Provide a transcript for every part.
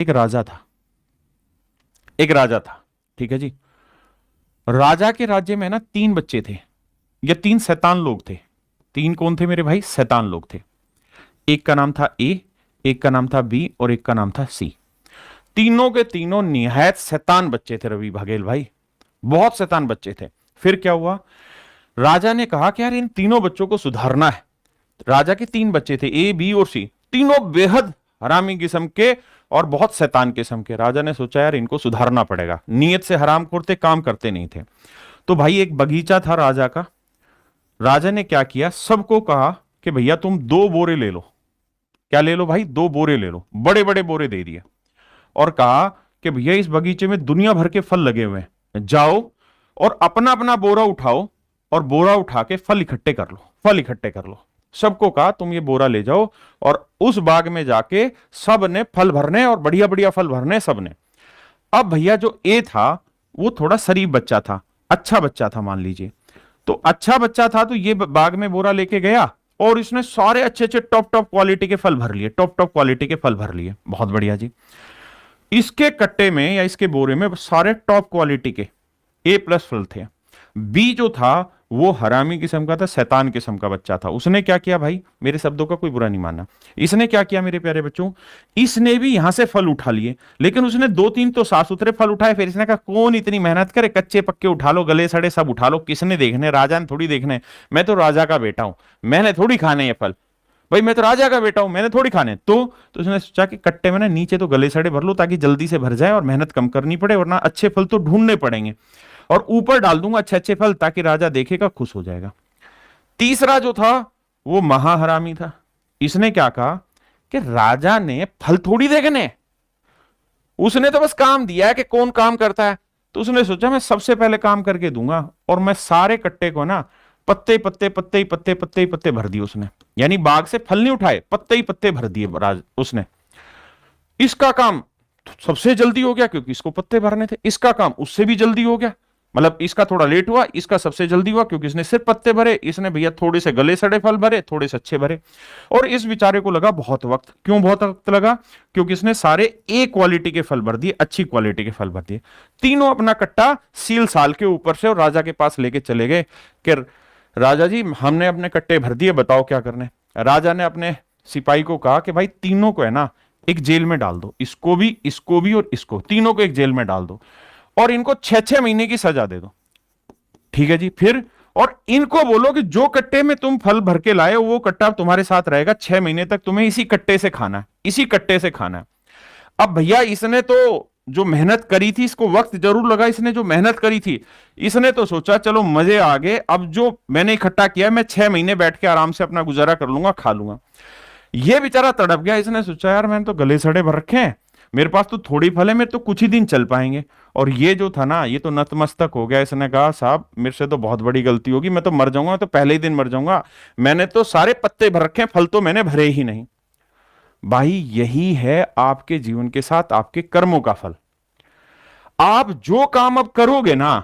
एक राजा था, एक राजा था, ठीक है जी। राजा के राज्य में ना तीन बच्चे थे, या तीन शैतान लोग थे। तीन कौन थे मेरे भाई? शैतान लोग थे। एक का नाम था ए, एक का नाम था बी, और एक का नाम था सी। तीनों के तीनों निहायत शैतान बच्चे थे रवि बघेल भाई, बहुत शैतान बच्चे थे। फिर क्या हुआ? राजा ने कहा कि यार इन तीनों बच्चों को सुधारना है। राजा के तीन बच्चे थे, ए बी और सी, तीनों बेहद हरामी किस्म के और बहुत शैतान किस्म के। राजा ने सोचा यार इनको सुधारना पड़ेगा, नीयत से हराम खोर काम करते नहीं थे। तो भाई एक बगीचा था राजा का। राजा ने क्या किया, सबको कहा कि भैया तुम 2 बोरे ले लो। क्या ले लो भाई? 2 बोरे ले लो, बड़े बड़े बोरे दे दिए। और कहा कि भैया इस बगीचे में दुनिया भर के फल लगे हुए हैं, जाओ और अपना अपना बोरा उठाओ और बोरा उठा के फल इकट्ठे कर लो, फल इकट्ठे कर लो। सबको कहा तुम ये बोरा ले जाओ और उस बाग में जाके सब ने फल भरने और बढ़िया बढ़िया फल भरने सब ने। अब भैया जो ए था वो थोड़ा शरीफ बच्चा था, अच्छा बच्चा था मान लीजिए। तो अच्छा बच्चा था तो ये बाग में बोरा लेके गया और इसने सारे अच्छे अच्छे टॉप टॉप क्वालिटी के फल भर लिए, टॉप टॉप क्वालिटी के फल भर लिए। बहुत बढ़िया जी। इसके कट्टे में या इसके बोरे में सारे टॉप क्वालिटी के A+ फल थे। बी जो था वो हरामी किस्म का था, शैतान किस्म का बच्चा था। उसने क्या किया भाई, मेरे शब्दों का कोई बुरा नहीं मानना, इसने क्या किया मेरे प्यारे बच्चों, इसने भी यहां से फल उठा लिए, लेकिन उसने 2-3 तो साफ सुथरे फल उठाए। फिर इसने कहा कौन इतनी मेहनत करे, कच्चे पक्के उठा लो, गले सड़े सब उठा लो, किसने देखने, राजा ने थोड़ी देखने, मैं तो राजा का बेटा हूं, मैंने थोड़ी खाने ये फल, भाई मैं तो राजा का बेटा हूं, मैंने थोड़ी खाने। तो उसने सोचा कि कट्टे में ना नीचे तो गले सड़े भर लो ताकि जल्दी से भर जाए और मेहनत कम करनी पड़े, वरना अच्छे फल तो ढूंढने पड़ेंगे, और ऊपर डाल दूंगा अच्छे अच्छे फल ताकि राजा देखेगा खुश हो जाएगा। तीसरा जो था वो महाहरामी था। इसने क्या कहा कि राजा ने फल थोड़ी देखने, उसने तो बस काम दिया है कि कौन काम करता है। तो उसने सोचा मैं सबसे पहले काम करके दूंगा, और मैं सारे कट्टे को ना पत्ते पत्ते पत्ते ही पत्ते पत्ते ही पत्ते भर दिए उसने। यानी बाग से फल नहीं उठाए, पत्ते ही पत्ते भर दिए उसने। इसका काम सबसे जल्दी हो गया क्योंकि इसको पत्ते भरने थे। इसका काम उससे भी जल्दी हो गया, मतलब इसका थोड़ा लेट हुआ, इसका सबसे जल्दी हुआ क्योंकि इसने सिर्फ पत्ते भरे, इसने भैया थोड़े से गले सड़े फल भरे, थोड़े से अच्छे भरे। और इस बेचारे को लगा बहुत वक्त। क्यों बहुत वक्त लगा? क्योंकि इसने सारे ए क्वालिटी के फल भर दिए, अच्छी क्वालिटी के फल भर दिए। तीनों अपना कट्टा सील साल के ऊपर से और राजा के पास लेके चले गए कि राजा जी हमने अपने कट्टे भर दिए, बताओ क्या करने। राजा ने अपने सिपाही को कहा कि भाई तीनों को है ना एक जेल में डाल दो, इसको भी और इसको, तीनों को एक जेल में डाल दो और इनको 6-6 महीने की सजा दे दो। ठीक है जी। फिर और इनको बोलो कि जो कट्टे में तुम फल भर के लाए वो कट्टा तुम्हारे साथ रहेगा 6 महीने तक, तुम्हें इसी कट्टे से खाना है, इसी कट्टे से खाना है। अब भैया इसने तो जो मेहनत करी थी, इसको वक्त जरूर लगा, इसने जो मेहनत करी थी, इसने तो सोचा चलो मजे आ गए, अब जो मैंने इकट्ठा किया मैं 6 महीने बैठ के आराम से अपना गुजारा कर लूंगा, खा लूंगा। ये बेचारा तड़प गया, इसने सोचा यार मैंने तो गले सड़े भर रखे हैं, मेरे पास तो थोड़ी फल है, मेरे तो कुछ ही दिन चल पाएंगे। और ये जो था ना ये तो नतमस्तक हो गया। इसने कहा साहब मेरे से तो बहुत बड़ी गलती होगी, मैं तो मर जाऊंगा, तो पहले ही दिन मर जाऊंगा, मैंने तो सारे पत्ते भर रखे हैं, फल तो मैंने भरे ही नहीं। भाई यही है आपके जीवन के साथ आपके कर्मों का फल। आप जो काम अब करोगे ना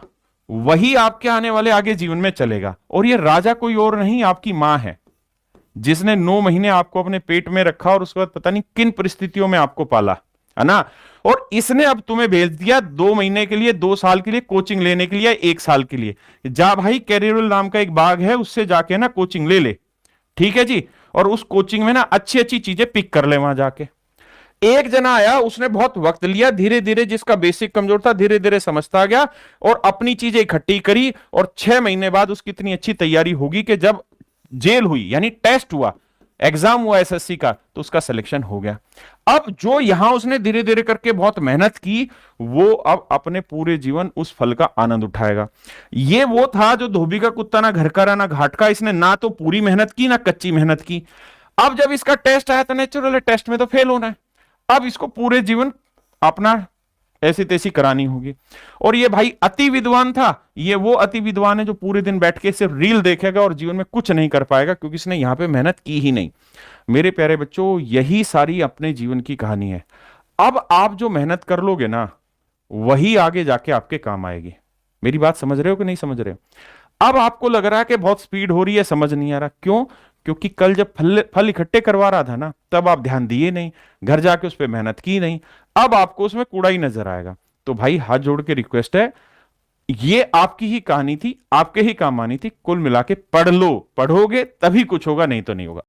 वही आपके आने वाले आगे जीवन में चलेगा। और ये राजा कोई और नहीं, आपकी मां है, जिसने 9 महीने आपको अपने पेट में रखा और उसके बाद पता नहीं किन परिस्थितियों में आपको पाला, है ना। और इसने अब तुम्हें भेज दिया 2 महीने के लिए, 2 साल के लिए कोचिंग लेने के लिए, 1 साल के लिए। जा भाई, कैरियर नाम का एक बाग है, उससे जाके ना कोचिंग ले ले, ठीक है जी। और उस कोचिंग में ना अच्छी अच्छी चीजें पिक कर ले वहां जाके। एक जना आया, उसने बहुत वक्त लिया, धीरे धीरे जिसका बेसिक कमजोर था धीरे धीरे समझता गया और अपनी चीजें इकट्ठी करी। और 6 महीने बाद उसकी इतनी अच्छी तैयारी होगी कि जब जेल हुई यानी टेस्ट हुआ, एग्जाम हुआ एसएससी का, तो उसका सिलेक्शन हो गया। अब जो यहां उसने धीरे धीरे करके बहुत मेहनत की, वो अब अपने पूरे जीवन उस फल का आनंद उठाएगा। ये वो था जो धोबी का कुत्ता ना घर का रहा ना घाट का, इसने ना तो पूरी मेहनत की ना कच्ची मेहनत की। अब जब इसका टेस्ट आया तो नेचुरल है, टेस्ट में तो फेल होना है। अब इसको पूरे जीवन अपना ऐसी तैसी करानी होगी। और ये भाई अति विद्वान था, ये वो अति विद्वान है जो पूरे दिन बैठ के सिर्फ रील देखेगा और जीवन में कुछ नहीं कर पाएगा क्योंकि इसने यहां पे मेहनत की ही नहीं। मेरे प्यारे बच्चों, यही सारी अपने जीवन की कहानी है। अब आप जो मेहनत कर लोगे ना वही आगे जाके आपके काम आएगी। मेरी बात समझ रहे हो कि नहीं समझ रहे हो? अब आपको लग रहा है कि बहुत स्पीड हो रही है, समझ नहीं आ रहा। क्यों? क्योंकि कल जब फल फल इकट्ठे करवा रहा था ना, तब आप ध्यान दिए नहीं, घर जाके उस पर मेहनत की नहीं, अब आपको उसमें कूड़ा ही नजर आएगा। तो भाई हाथ जोड़ के रिक्वेस्ट है, ये आपकी ही कहानी थी, आपके ही काम आनी थी, कुल मिला के पढ़ लो, पढ़ोगे तभी कुछ होगा, नहीं तो नहीं होगा।